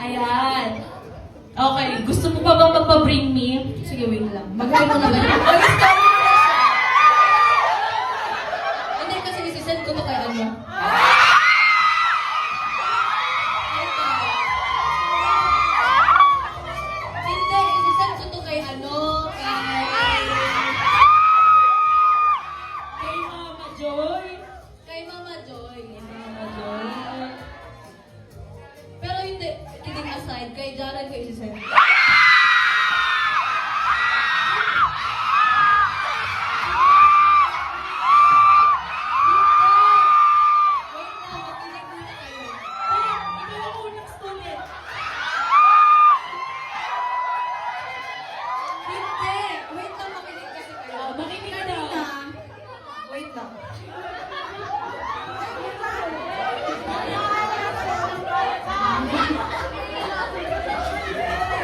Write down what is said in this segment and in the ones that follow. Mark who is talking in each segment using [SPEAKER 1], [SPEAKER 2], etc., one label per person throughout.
[SPEAKER 1] Ayan. Okay, gusto mo pa bang magpa-bring me? Sige, wait lang. Magawin mo naman. Hindi, kasi isisend ko to kay ano. Hindi, isisend ko to kay ano, kay Mama Joy. Kay Mama Joy. Mama Joy. Pero hindi, kidding aside, kay Jared ko isisend.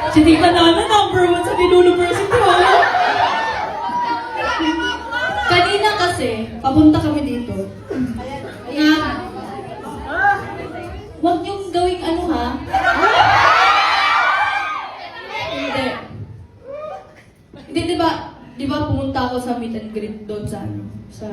[SPEAKER 1] Si Tita Nana, #1 sa University, ha? Kanina kasi, papunta kami dito. Kaya, huwag niyong gawing ano, ha? Hindi. Hindi, di ba pumunta ako sa meet and greet doon sa ano? Sa